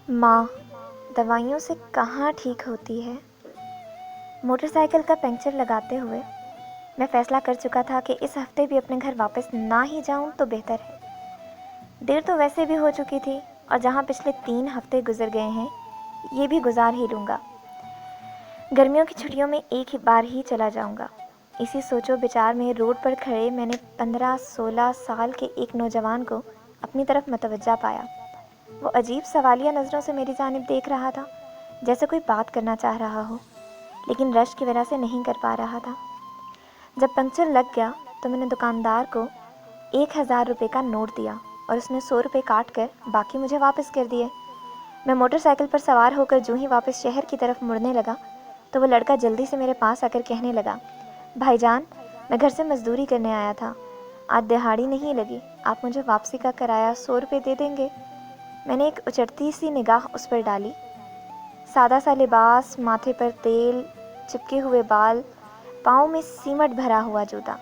माँ दवाइयों से कहाँ ठीक होती है। मोटर साइकिल का पंक्चर लगाते हुए मैं फ़ैसला कर चुका था कि इस हफ्ते भी अपने घर वापस ना ही जाऊं तो बेहतर है। देर तो वैसे भी हो चुकी थी और जहाँ पिछले 3 हफ्ते गुजर गए हैं ये भी गुजार ही लूँगा। गर्मियों की छुट्टियों में एक ही बार ही चला जाऊँगा। इसी सोचो विचार में रोड पर खड़े मैंने 15-16 साल के एक नौजवान को अपनी तरफ मतवज्जा पाया। वो अजीब सवालिया नज़रों से मेरी जानिब देख रहा था, जैसे कोई बात करना चाह रहा हो, लेकिन रश की वजह से नहीं कर पा रहा था। जब पंक्चर लग गया तो मैंने दुकानदार को 1000 रुपये का नोट दिया और उसने 100 रुपये काट कर बाकी मुझे वापस कर दिए। मैं मोटरसाइकिल पर सवार होकर जो ही वापस शहर की तरफ मुड़ने लगा तो वो लड़का जल्दी से मेरे पास आकर कहने लगा, भाईजान, मैं घर से मजदूरी करने आया था, आज दिहाड़ी नहीं लगी, आप मुझे वापसी का किराया 100 रुपये दे देंगे। मैंने एक उचटती सी निगाह उस पर डाली। सादा सा लिबास, माथे पर तेल चिपके हुए बाल, पाँव में सीमट भरा हुआ जूता।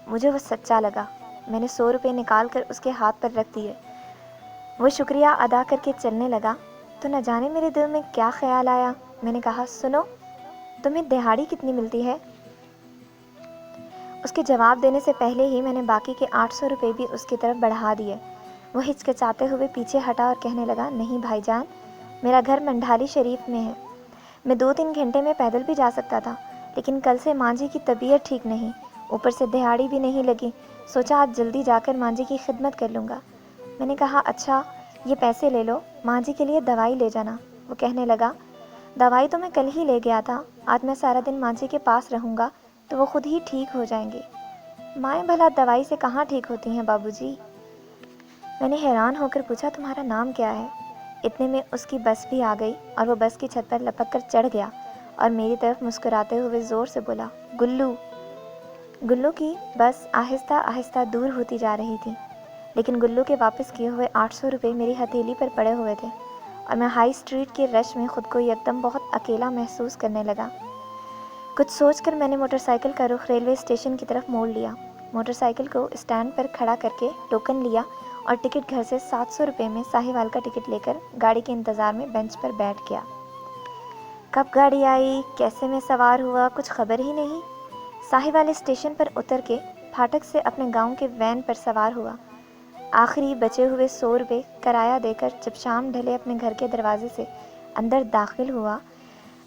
मुझे वो सच्चा लगा। मैंने 100 रुपये निकाल कर उसके हाथ पर रख दिए। वो शुक्रिया अदा करके चलने लगा तो न जाने मेरे दिल में क्या ख्याल आया। मैंने कहा, सुनो, तुम्हें दिहाड़ी कितनी मिलती है? उसके जवाब देने से पहले ही मैंने बाकी के 800 रुपये भी उसकी तरफ बढ़ा दिए। वो हिचकिचाते हुए पीछे हटा और कहने लगा, नहीं भाईजान, मेरा घर मंढाली शरीफ में है। मैं 2-3 घंटे में पैदल भी जा सकता था, लेकिन कल से माँ जी की तबीयत ठीक नहीं, ऊपर से दिहाड़ी भी नहीं लगी। सोचा आज जल्दी जाकर माँ जी की खिदमत कर लूँगा। मैंने कहा, अच्छा, ये पैसे ले लो, माँ जी के लिए दवाई ले जाना। वो कहने लगा, दवाई तो मैं कल ही ले गया था, आज मैं सारा दिन माँ जी के पास रहूँगा तो वो खुद ही ठीक हो जाएंगी। माएँ भला दवाई से कहाँ ठीक होती हैं बाबूजी? मैंने हैरान होकर पूछा, तुम्हारा नाम क्या है? इतने में उसकी बस भी आ गई और वो बस की छत पर लपक कर चढ़ गया और मेरी तरफ मुस्कुराते हुए ज़ोर से बोला, गुल्लू। गुल्लू की बस आहिस्ता आहिस्ता दूर होती जा रही थी, लेकिन गुल्लू के वापस किए हुए 800 रुपये मेरी हथेली पर पड़े हुए थे और मैं हाई स्ट्रीट के रश में खुद को एकदम बहुत अकेला महसूस करने लगा। कुछ सोचकर मैंने मोटरसाइकिल का रुख रेलवे स्टेशन की तरफ मोड़ लिया। मोटरसाइकिल को स्टैंड पर खड़ा करके टोकन लिया और टिकट घर से 700 रुपये में साहिवाल का टिकट लेकर गाड़ी के इंतज़ार में बेंच पर बैठ गया। कब गाड़ी आई, कैसे मैं सवार हुआ, कुछ खबर ही नहीं। साहिवाल स्टेशन पर उतर के फाटक से अपने गांव के वैन पर सवार हुआ। आखिरी बचे हुए 100 रुपये किराया देकर जब शाम ढले अपने घर के दरवाजे से अंदर दाखिल हुआ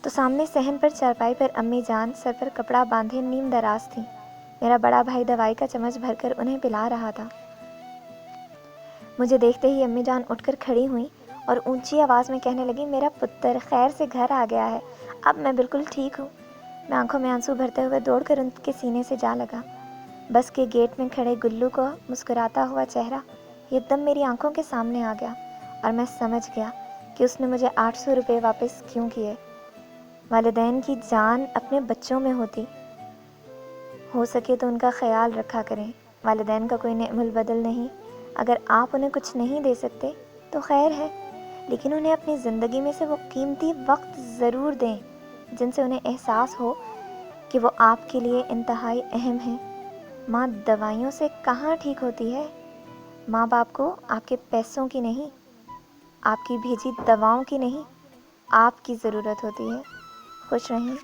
तो सामने सहन पर चारपाई पर अम्मी जान सर पर कपड़ा बांधे नीम दराज थी। मेरा बड़ा भाई दवाई का चम्मच भरकर उन्हें पिला रहा था। मुझे देखते ही अम्मी जान उठकर खड़ी हुई और ऊंची आवाज़ में कहने लगी, मेरा पुत्र खैर से घर आ गया है, अब मैं बिल्कुल ठीक हूँ। मैं आंखों में आंसू भरते हुए दौड़कर उनके सीने से जा लगा। बस के गेट में खड़े गुल्लू का मुस्कुराता हुआ चेहरा एकदम मेरी आंखों के सामने आ गया और मैं समझ गया कि उसने मुझे 800 रुपये वापस क्यों किए। वालिदैन की जान अपने बच्चों में होती, हो सके तो उनका ख्याल रखा करें। वालिदैन का कोई नेमल बदल नहीं। अगर आप उन्हें कुछ नहीं दे सकते तो खैर है, लेकिन उन्हें अपनी ज़िंदगी में से वो कीमती वक्त ज़रूर दें जिनसे उन्हें एहसास हो कि वो आपके लिए इंतहाई अहम है। माँ दवाइयों से कहाँ ठीक होती है। माँ बाप को आपके पैसों की नहीं, आपकी भेजी दवाओं की नहीं, आपकी ज़रूरत होती है। खुश रहें।